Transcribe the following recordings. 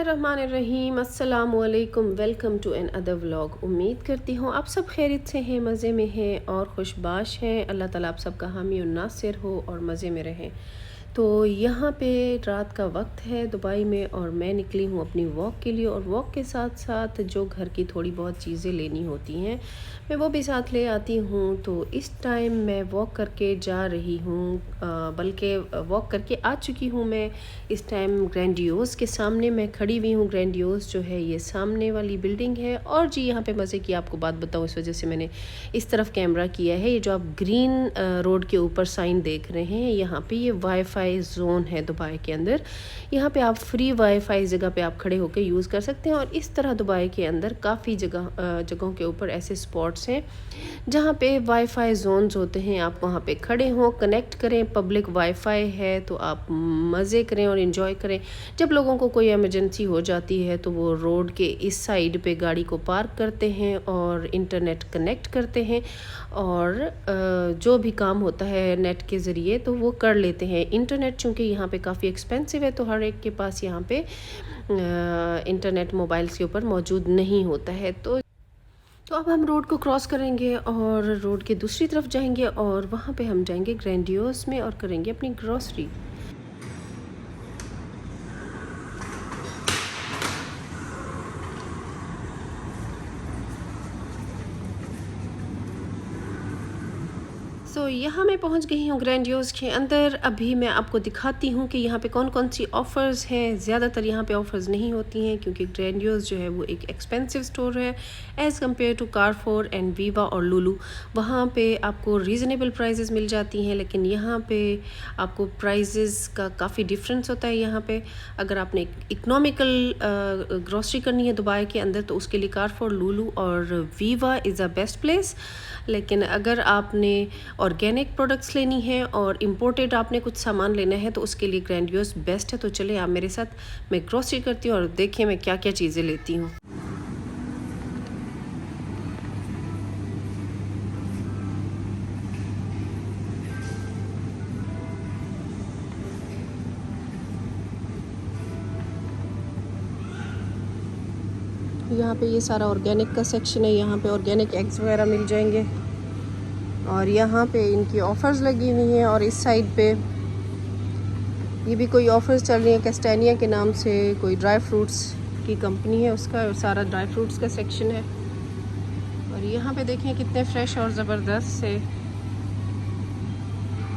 बिस्मिल्लाहिर्रहमानिर्रहीम अस्सलामुअलैकुम। Welcome to another vlog. उम्मीद करती हूँ आप सब खैरियत से हैं, मज़े में हैं और खुशबाश हैं। अल्लाह ताला आप सबका हामी और नासिर हो और मज़े में रहें। तो यहाँ पे रात का वक्त है दुबई में और मैं निकली हूँ अपनी वॉक के लिए, और वॉक के साथ साथ जो घर की थोड़ी बहुत चीज़ें लेनी होती हैं मैं वो भी साथ ले आती हूँ। तो इस टाइम मैं वॉक करके जा रही हूँ, बल्कि वॉक करके आ चुकी हूँ। मैं इस टाइम ग्रैंडियोज़ के सामने मैं खड़ी हुई हूँ। ग्रैंडियोज़ जो है ये सामने वाली बिल्डिंग है। और जी यहाँ पे मज़े की आपको बात बताऊँ, इस वजह से मैंने इस तरफ कैमरा किया है। ये जो आप ग्रीन रोड के ऊपर साइन देख रहे हैं, यहाँ पे ये वाईफाई जोन है दुबई के अंदर। यहाँ पे आप फ्री वाईफाई जगह पे आप खड़े होकर यूज़ कर सकते हैं। और इस तरह दुबई के अंदर काफ़ी जगहों के ऊपर ऐसे स्पॉट्स हैं जहाँ पे वाईफाई जोन्स होते हैं। आप वहाँ पे खड़े हों, कनेक्ट करें, पब्लिक वाईफाई है तो आप मज़े करें और इन्जॉय करें। जब लोगों को कोई इमरजेंसी हो जाती है तो वो रोड के इस साइड पे गाड़ी को पार्क करते हैं और इंटरनेट कनेक्ट करते हैं, और जो भी काम होता है नेट के ज़रिए तो वो कर लेते हैं। इंटरनेट चूँकि यहाँ पे काफ़ी एक्सपेंसिव है तो हर एक के पास यहाँ पे इंटरनेट मोबाइल्स के ऊपर मौजूद नहीं होता है। तो अब हम रोड को क्रॉस करेंगे और रोड के दूसरी तरफ जाएंगे और वहाँ पे हम जाएंगे ग्रैंडियोस में और करेंगे अपनी ग्रॉसरी। यहाँ मैं पहुँच गई हूँ ग्रैंडियोज़ के अंदर। अभी मैं आपको दिखाती हूँ कि यहाँ पे कौन कौन सी ऑफ़र्स हैं। ज़्यादातर यहाँ पे ऑफ़र्स नहीं होती हैं क्योंकि ग्रैंडियोज़ जो है वो एक एक्सपेंसिव स्टोर है as compare to Carrefour and Viva और लुलु। वहाँ पे आपको रीज़नेबल प्राइजेज़ मिल जाती हैं, लेकिन यहाँ पे आपको प्राइजेज़ का काफ़ी डिफरेंस होता है। यहाँ पे अगर आपने इकनॉमिकल ग्रॉसरी करनी है दुबई के अंदर तो उसके लिए कारफोर, लुलु और Viva is a best place. लेकिन अगर आपने ऑर्गेनिक प्रोडक्ट्स लेनी है और इम्पोर्टेड आपने कुछ सामान लेना है तो उसके लिए ग्रैंडियोस बेस्ट है। तो चले आप मेरे साथ, मैं ग्रोसरी करती हूँ और देखिए मैं क्या क्या चीज़ें लेती हूँ। यहाँ पे ये सारा ऑर्गेनिक का सेक्शन है। यहाँ पे ऑर्गेनिक एग्स वगैरह मिल जाएंगे और यहाँ पे इनकी ऑफ़र्स लगी हुई हैं। और इस साइड पे ये भी कोई ऑफ़र्स चल रही हैं कैस्टेनिया के नाम से, कोई ड्राई फ्रूट्स की कंपनी है उसका, और सारा ड्राई फ्रूट्स का सेक्शन है। और यहाँ पे देखें कितने फ्रेश और ज़बरदस्त से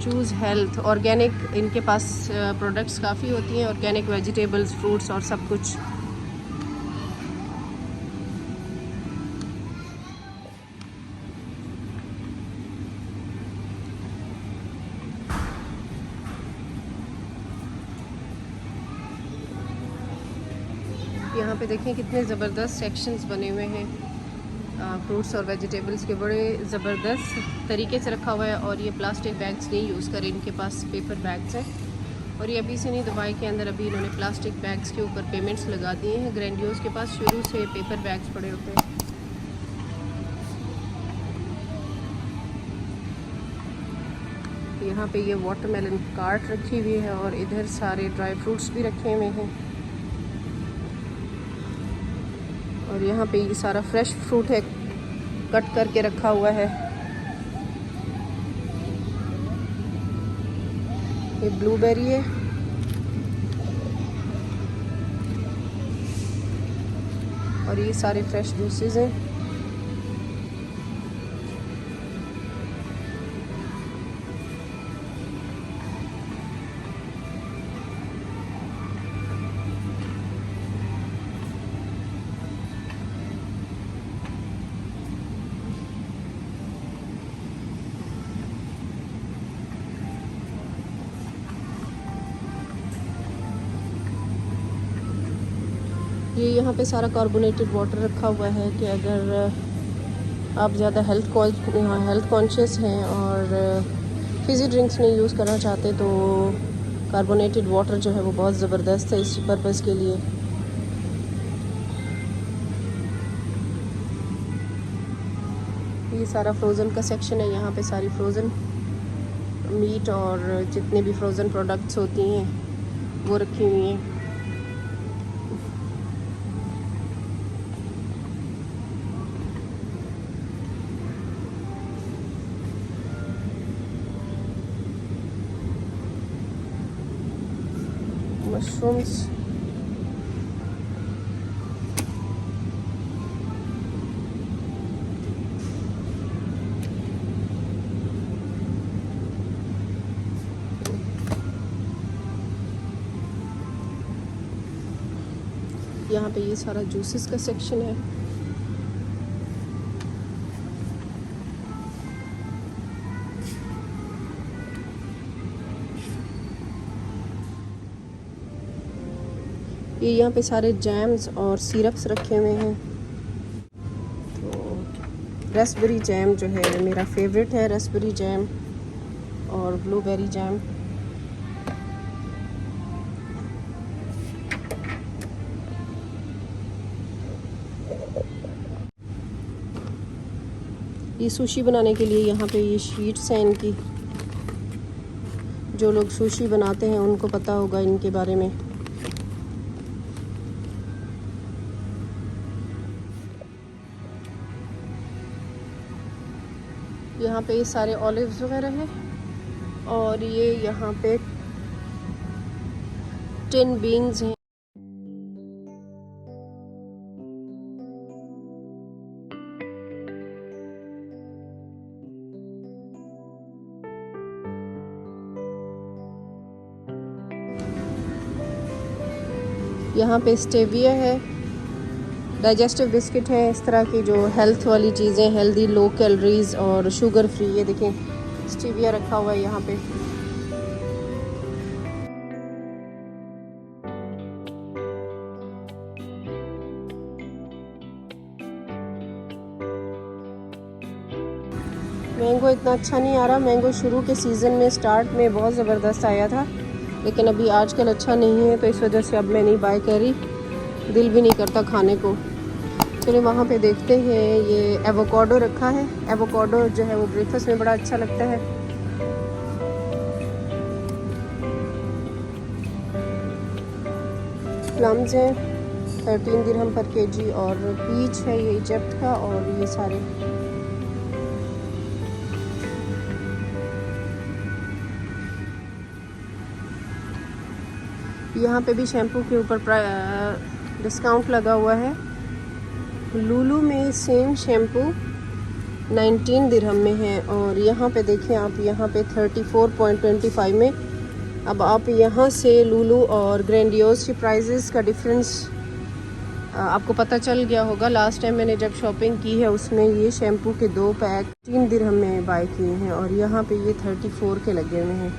चूज़ हेल्थ ऑर्गेनिक, इनके पास प्रोडक्ट्स काफ़ी होती हैं, ऑर्गेनिक वेजिटेबल्स, फ्रूट्स और सब कुछ। यहाँ पे देखें कितने ज़बरदस्त सेक्शंस बने हुए हैं फ्रूट्स और वेजिटेबल्स के, बड़े ज़बरदस्त तरीके से रखा हुआ है। और ये प्लास्टिक बैग्स नहीं यूज़ करें, इनके पास पेपर बैग्स हैं। और ये अभी से नहीं, दुबई के अंदर अभी इन्होंने प्लास्टिक बैग्स के ऊपर पेमेंट्स लगा दिए हैं। ग्रैंडियोज़ के पास शुरू से पेपर बैग्स पड़े होते हैं। यहाँ पे ये वाटरमेलन कार्ट रखी हुई है और इधर सारे ड्राई फ्रूट्स भी रखे हुए हैं। और यहाँ पे ये सारा फ्रेश फ्रूट है, कट करके रखा हुआ है। ये ब्लूबेरी है। और ये सारे फ्रेश जूसेस हैं। ये यहाँ पे सारा कार्बोनेटेड वाटर रखा हुआ है कि अगर आप ज़्यादा हेल्थ कॉन्शियस हैं और फिज़ी ड्रिंक्स नहीं यूज़ करना चाहते तो कार्बोनेटेड वाटर जो है वो बहुत ज़बरदस्त है इस पर्पज़ के लिए। ये सारा फ्रोज़न का सेक्शन है। यहाँ पे सारी फ्रोज़न मीट और जितने भी फ्रोज़न प्रोडक्ट्स होती हैं वो रखी हुई हैं। मशरूम्स, यहाँ पे ये सारा जूसेस का सेक्शन है। ये यहाँ पे सारे जैम्स और सिरप्स रखे हुए हैं। तो रेस्पबेरी जैम जो है मेरा फेवरेट है, रेस्पबेरी जैम और ब्लूबेरी जैम। ये सुशी बनाने के लिए यहाँ पे ये शीट्स हैं इनकी। जो लोग सुशी बनाते हैं उनको पता होगा इनके बारे में। यहाँ पे ये सारे ऑलिव्स वगैरह हैं और ये यहाँ पे टिन बीन्स हैं। यहाँ पे स्टेविया है, डाइजेस्टिव बिस्किट है, इस तरह की जो हेल्थ वाली चीज़ें, हेल्दी, लो कैलोरीज और शुगर फ्री। ये देखें स्टेविया रखा हुआ है यहाँ पे। मैंगो इतना अच्छा नहीं आ रहा। मैंगो शुरू के सीज़न में स्टार्ट में बहुत ज़बरदस्त आया था, लेकिन अभी आजकल अच्छा नहीं है, तो इस वजह से अब मैं नहीं बाय कर रही, दिल भी नहीं करता खाने को। चलिए वहाँ पे देखते हैं। ये एवोकाडो रखा है। एवोकाडो जो है वो ब्रेकफास्ट में बड़ा अच्छा लगता है। प्लम्स हैं 13 दिरहम पर केजी, और पीच है ये इजिप्ट का, और ये सारे यहाँ पे भी शैम्पू के ऊपर डिस्काउंट लगा हुआ है। लूलू में सेम शैम्पू 19 दिरहम में है, और यहाँ पे देखें आप, यहाँ पे 34.25 में। अब आप यहाँ से लूलू और ग्रैंडियोस की प्राइजेस का डिफरेंस आपको पता चल गया होगा। लास्ट टाइम मैंने जब शॉपिंग की है उसमें ये शैम्पू के 2 पैक 3 दिरहम में बाय किए हैं, और यहाँ पे ये 34 के लगे हुए हैं।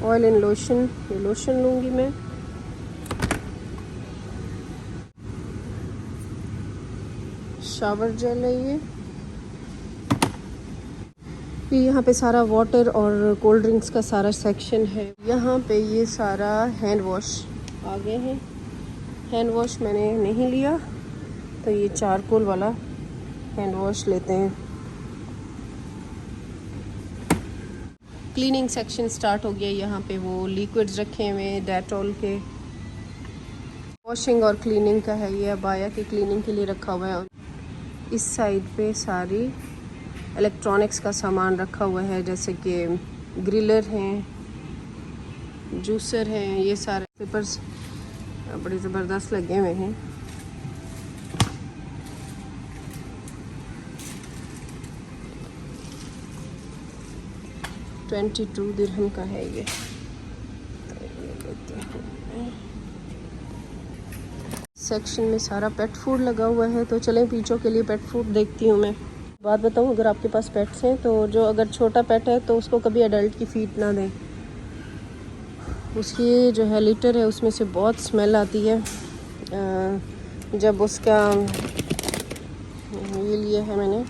ऑयल एंड लोशन, ये लोशन लूँगी मैं। शावर जेल है ये। यहाँ पे सारा वाटर और कोल्ड ड्रिंक्स का सारा सेक्शन है। यहाँ पे ये सारा हैंड वॉश आ गए हैं। हैंड वॉश मैंने नहीं लिया, तो ये चारकोल वाला हैंड वॉश लेते हैं। क्लीनिंग सेक्शन स्टार्ट हो गया। यहाँ पे वो लिक्विड्स रखे हुए हैं डेटॉल के, वॉशिंग और क्लीनिंग का है। ये अबाया की क्लीनिंग के लिए रखा हुआ है। इस साइड पे सारी इलेक्ट्रॉनिक्स का सामान रखा हुआ है, जैसे कि ग्रिलर हैं, जूसर हैं, ये सारे पेपर्स बड़े ज़बरदस्त लगे हुए हैं। $22 दिरहम का है ये। सेक्शन में सारा पेट फूड लगा हुआ है, तो चलें पीछों के लिए पेट फूड देखती हूँ मैं। बात बताऊँ, अगर आपके पास पेट्स हैं तो जो अगर छोटा पेट है तो उसको कभी एडल्ट की फीड ना दें। उसकी जो है लिटर है उसमें से बहुत स्मेल आती है। जब उसका ये लिया है मैंने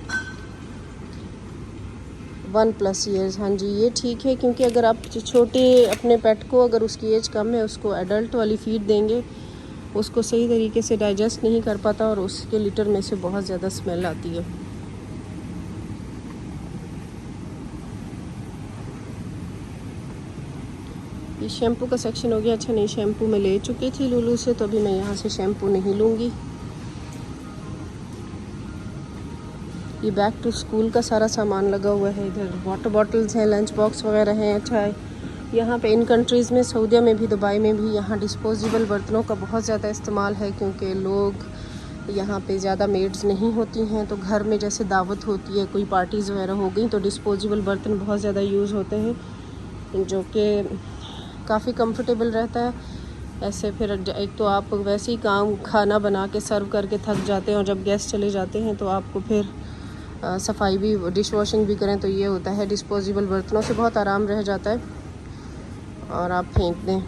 1+ ईयर्स, हाँ जी ये ठीक है, क्योंकि अगर आप छोटे अपने पेट को, अगर उसकी एज कम है, उसको एडल्ट वाली फीड देंगे, उसको सही तरीके से डाइजेस्ट नहीं कर पाता और उसके लिटर में से बहुत ज़्यादा स्मेल आती है। ये शैम्पू का सेक्शन हो गया। अच्छा नहीं, शैम्पू मैं ले चुकी थी लूलू से, तो अभी मैं यहाँ से शैम्पू नहीं लूँगी। ये बैक टू स्कूल का सारा सामान लगा हुआ है। इधर वाटर बॉटल्स हैं, लंच बॉक्स वगैरह हैं। अच्छा है यहाँ पे इन कंट्रीज़ में, सऊदीया में भी, दुबई में भी, यहाँ डिस्पोजेबल बर्तनों का बहुत ज़्यादा इस्तेमाल है, क्योंकि लोग यहाँ पे ज़्यादा मेड्स नहीं होती हैं। तो घर में जैसे दावत होती है, कोई पार्टीज़ वगैरह हो गई, तो डिस्पोजेबल बर्तन बहुत ज़्यादा यूज़ होते हैं, जो कि काफ़ी कंफर्टेबल रहता है। ऐसे फिर एक तो आप वैसे ही खाना बना के सर्व करके थक जाते हैं, और जब गेस्ट चले जाते हैं तो आपको फिर सफाई भी, डिश वॉशिंग भी करें, तो ये होता है डिस्पोजेबल बर्तनों से बहुत आराम रह जाता है और आप फेंक दें।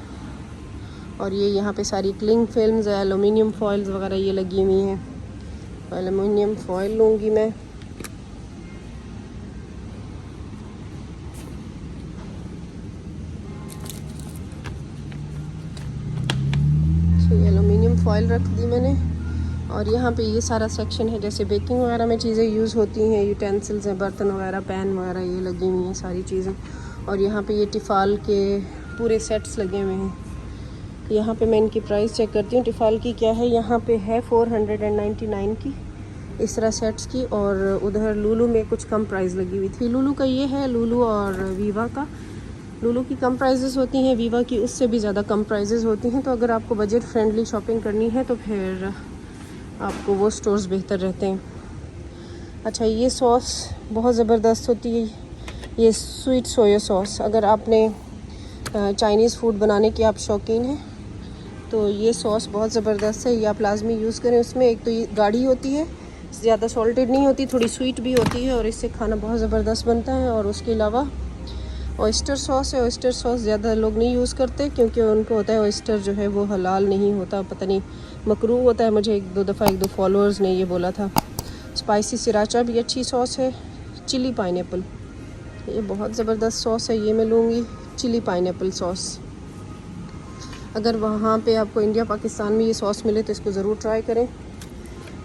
और ये यहाँ पे सारी क्लिंग फिल्म्स, एलुमिनियम फॉइल्स वगैरह ये लगी हुई हैं। एलुमिनियम फॉइल लूँगी मैं। एलुमिनियम फॉइल रख दी मैंने। और यहाँ पे ये सारा सेक्शन है, जैसे बेकिंग वगैरह में चीज़ें यूज़ होती हैं, यूटेंसिल्स हैं, बर्तन वगैरह, पैन वगैरह, ये लगी हुई हैं सारी चीज़ें। और यहाँ पे ये टिफ़ाल के पूरे सेट्स लगे हुए हैं। यहाँ पे मैं इनकी प्राइस चेक करती हूँ। टिफ़ाल की क्या है, यहाँ पे है 499 की इस तरह सेट्स की। और उधर लुलु में कुछ कम प्राइस लगी हुई थी। लुलु का ये है, लुलु और वीवा का। लुलु की कम प्राइजेज़ होती हैं, वीवा की उससे भी ज़्यादा कम प्राइजेज़ होती हैं। तो अगर आपको बजट फ्रेंडली शॉपिंग करनी है तो फिर आपको वो स्टोर्स बेहतर रहते हैं। अच्छा, ये सॉस बहुत ज़बरदस्त होती है, ये स्वीट सोया सॉस। अगर आपने चाइनीज़ फूड बनाने की आप शौकीन हैं तो ये सॉस बहुत ज़बरदस्त है, ये आप लाजमी यूज़ करें। उसमें एक तो ये गाढ़ी होती है, ज़्यादा सॉल्टेड नहीं होती, थोड़ी स्वीट भी होती है, और इससे खाना बहुत ज़बरदस्त बनता है। और उसके अलावा ऑयस्टर सॉस है। ऑयस्टर सॉस ज़्यादा लोग नहीं यूज़ करते, क्योंकि उनको होता है ऑयस्टर जो है वो हलाल नहीं होता, पता नहीं मकरूह होता है। मुझे एक दो फॉलोअर्स ने ये बोला था। स्पाइसी सिराचा भी अच्छी सॉस है। चिली पाइनएप्पल, ये बहुत ज़बरदस्त सॉस है, ये मैं लूँगी। चिली पाइनएप्पल सॉस, अगर वहाँ पे आपको इंडिया पाकिस्तान में ये सॉस मिले तो इसको ज़रूर ट्राई करें।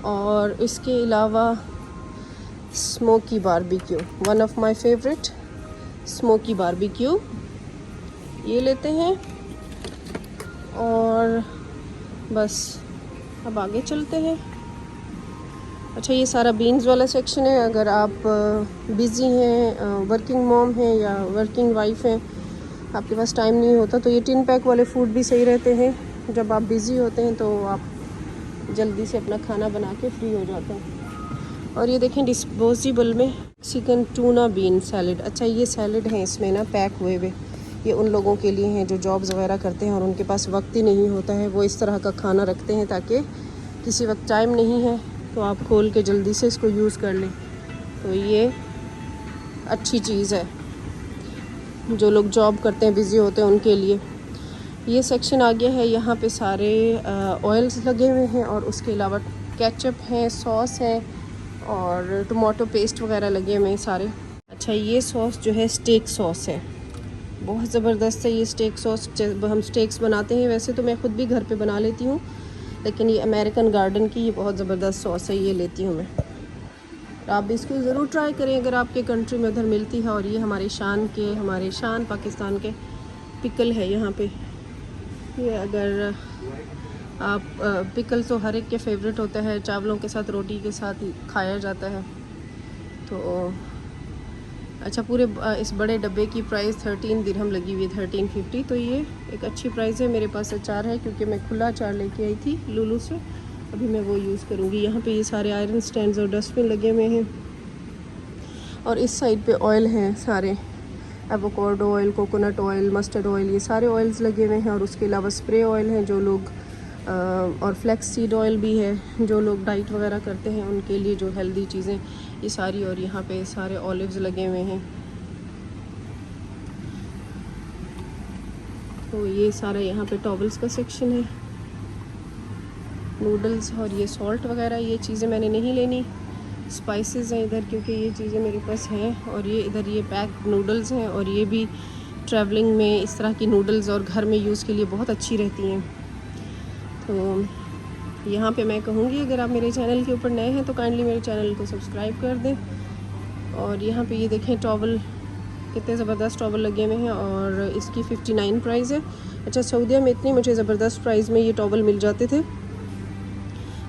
और इसके अलावा smoky barbecue, one of my favourite, smoky barbecue, ये लेते हैं। और बस अब आगे चलते हैं। अच्छा, ये सारा बीन्स वाला सेक्शन है। अगर आप बिज़ी हैं, वर्किंग मॉम हैं या वर्किंग वाइफ हैं, आपके पास टाइम नहीं होता, तो ये टिन पैक वाले फूड भी सही रहते हैं। जब आप बिज़ी होते हैं तो आप जल्दी से अपना खाना बना के फ्री हो जाते हैं। और ये देखें डिस्पोजेबल में चिकन टूना बीन सैलड। अच्छा, ये सैलड हैं इसमें ना पैक हुए हुए, ये उन लोगों के लिए हैं जो जॉब्स वगैरह करते हैं और उनके पास वक्त ही नहीं होता है, वो इस तरह का खाना रखते हैं ताकि किसी वक्त टाइम नहीं है तो आप खोल के जल्दी से इसको यूज़ कर लें। तो ये अच्छी चीज़ है, जो लोग जॉब करते हैं, बिज़ी होते हैं, उनके लिए। ये सेक्शन आ गया है, यहाँ पे सारे ऑयल्स लगे हुए हैं, और उसके अलावा केचप है, सॉस है, और टमाटो पेस्ट वगैरह लगे हुए हैं सारे। अच्छा, ये सॉस जो है स्टेक सॉस है, बहुत ज़बरदस्त है ये स्टेक सॉस। हम स्टेक्स बनाते हैं, वैसे तो मैं ख़ुद भी घर पे बना लेती हूँ, लेकिन ये अमेरिकन गार्डन की ये बहुत ज़बरदस्त सॉस है, ये लेती हूँ मैं। आप भी इसको ज़रूर ट्राई करें अगर आपके कंट्री में उधर मिलती है। और ये हमारे शान पाकिस्तान के पिकल है यहाँ पे। ये अगर आप पिकल तो हर एक के फेवरेट होता है, चावलों के साथ, रोटी के साथ खाया जाता है। तो अच्छा, पूरे इस बड़े डब्बे की प्राइस 13 दिरहम लगी हुई है, 1350। तो ये एक अच्छी प्राइस है। मेरे पास अचार है क्योंकि मैं खुला अचार लेके आई थी लुलु से, अभी मैं वो यूज़ करूँगी। यहाँ पे ये सारे आयरन स्टैंड्स और डस्टबिन लगे हुए हैं। और इस साइड पे ऑयल हैं सारे, avocado oil, coconut oil, mustard oil, ये सारे ऑयल्स लगे हुए हैं। और उसके अलावा स्प्रे ऑयल हैं जो लोग, और फ्लैक्स सीड ऑयल भी है जो लोग डाइट वगैरह करते हैं उनके लिए, जो हेल्दी चीज़ें ये सारी। और यहाँ पे सारे ऑलिव्स लगे हुए हैं। तो ये सारा यहाँ पे टॉवल्स का सेक्शन है, नूडल्स और ये सॉल्ट वगैरह, ये चीज़ें मैंने नहीं लेनी। स्पाइसेस हैं इधर क्योंकि ये चीज़ें मेरे पास हैं। और ये इधर ये पैक नूडल्स हैं, और ये भी ट्रैवलिंग में इस तरह की नूडल्स और घर में यूज़ के लिए बहुत अच्छी रहती हैं। तो यहाँ पे मैं कहूँगी अगर आप मेरे चैनल के ऊपर नए हैं तो काइंडली मेरे चैनल को सब्सक्राइब कर दें। और यहाँ पे ये देखें टॉवल, कितने ज़बरदस्त टॉवल लगे हुए हैं, और इसकी 59 प्राइस है। अच्छा, सऊदीया में इतनी मुझे ज़बरदस्त प्राइस में ये टॉवल मिल जाते थे।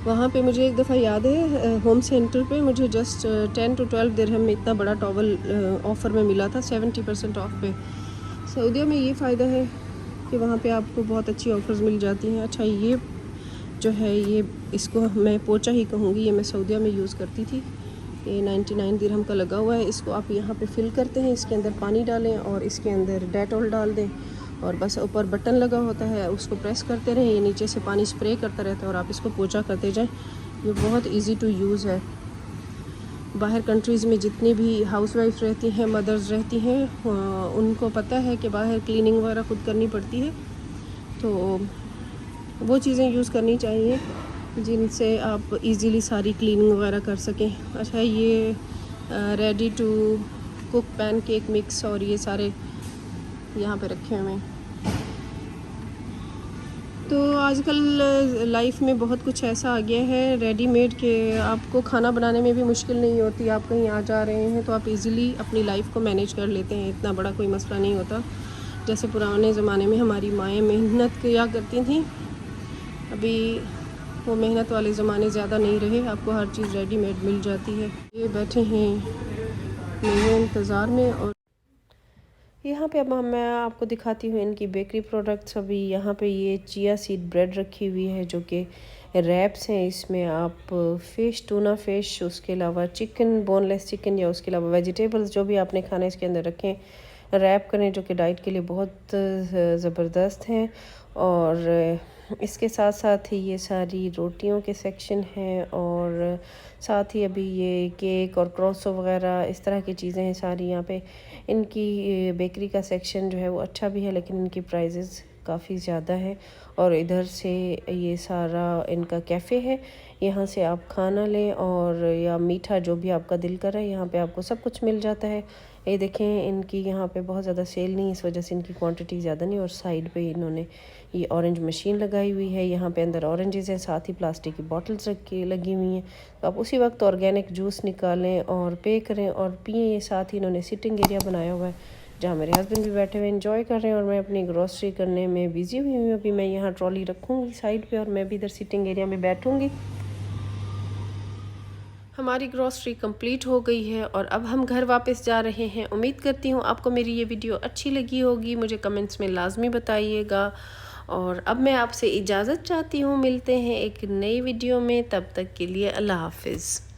वहाँ पे मुझे एक दफ़ा याद है होम सेंटर पे मुझे जस्ट 10 to 12 दिरहम में इतना बड़ा टॉवल ऑफ़र में मिला था 70% ऑफ पे। सऊदीया में ये फ़ायदा है कि वहाँ पे आपको बहुत अच्छी ऑफ़र्स मिल जाती हैं। अच्छा ये जो है ये इसको मैं पोंचा ही कहूँगी, ये मैं सऊदीया में यूज़ करती थी। ये 99 दिरहम का लगा हुआ है। इसको आप यहाँ पे फिल करते हैं, इसके अंदर पानी डालें और इसके अंदर डेटॉल डाल दें और बस ऊपर बटन लगा होता है, उसको प्रेस करते रहें, ये नीचे से पानी स्प्रे करता रहता है और आप इसको पोंछा करते जाएं। ये बहुत इजी टू यूज़ है। बाहर कंट्रीज़ में जितनी भी हाउसवाइफ रहती हैं, मदर्स रहती हैं, उनको पता है कि बाहर क्लीनिंग वगैरह खुद करनी पड़ती है, तो वो चीज़ें यूज़ करनी चाहिए जिनसे आप इजीली सारी क्लीनिंग वगैरह कर सकें। अच्छा ये ready to cook pancake mix और ये सारे यहाँ पे रखे हुए हैं। तो आजकल लाइफ में बहुत कुछ ऐसा आ गया है रेडीमेड के आपको खाना बनाने में भी मुश्किल नहीं होती। आप कहीं आ जा रहे हैं तो आप इजीली अपनी लाइफ को मैनेज कर लेते हैं, इतना बड़ा कोई मसला नहीं होता। जैसे पुराने ज़माने में हमारी माएँ मेहनत किया करती थीं, अभी वो मेहनत वाले ज़माने ज़्यादा नहीं रहे, आपको हर चीज़ रेडीमेड मिल जाती है। ये बैठे हैं मेरे इंतज़ार में और यहाँ पे अब मैं आपको दिखाती हूँ इनकी बेकरी प्रोडक्ट्स। अभी यहाँ पे ये चिया सीड ब्रेड रखी हुई है जो कि रैप्स हैं। इसमें आप फ़िश, टूना फ़िश, उसके अलावा चिकन, बोनलेस चिकन या उसके अलावा वेजिटेबल्स जो भी आपने खाना इसके अंदर रखें, रैप करें, जो कि डाइट के लिए बहुत ज़बरदस्त हैं। और इसके साथ साथ ही ये सारी रोटियों के सेक्शन हैं और साथ ही अभी ये केक और क्रॉसो वगैरह इस तरह की चीज़ें हैं सारी यहाँ पे। इनकी बेकरी का सेक्शन जो है वो अच्छा भी है, लेकिन इनकी प्राइजेज़ काफ़ी ज़्यादा है। और इधर से ये सारा इनका कैफ़े है, यहाँ से आप खाना लें और या मीठा जो भी आपका दिल करे, यहाँ पे आपको सब कुछ मिल जाता है। ये देखें इनकी यहाँ पे बहुत ज़्यादा सेल नहीं, इस वजह से इनकी क्वांटिटी ज़्यादा नहीं। और साइड पे इन्होंने ये ऑरेंज मशीन लगाई हुई है, यहाँ पे अंदर ऑरेंजेस हैं, साथ ही प्लास्टिक की बॉटल्स रखी लगी हुई हैं। तो आप उसी वक्त ऑर्गेनिक जूस निकालें और पे करें और पिएँ। ये साथ ही इन्होंने सिटिंग एरिया बनाया हुआ है जहाँ मेरे हस्बैंड भी बैठे हुए एंजॉय कर रहे हैं और मैं अपनी ग्रॉसरी करने में बिज़ी हुई हूँ। अभी मैं यहाँ ट्रॉली रखूँगी साइड पे और मैं भी इधर सिटिंग एरिया में बैठूँगी। हमारी ग्रॉसरी कंप्लीट हो गई है और अब हम घर वापस जा रहे हैं। उम्मीद करती हूँ आपको मेरी ये वीडियो अच्छी लगी होगी, मुझे कमेंट्स में लाजमी बताइएगा। और अब मैं आपसे इजाज़त चाहती हूँ, मिलते हैं एक नई वीडियो में, तब तक के लिए अल्लाह हाफिज़।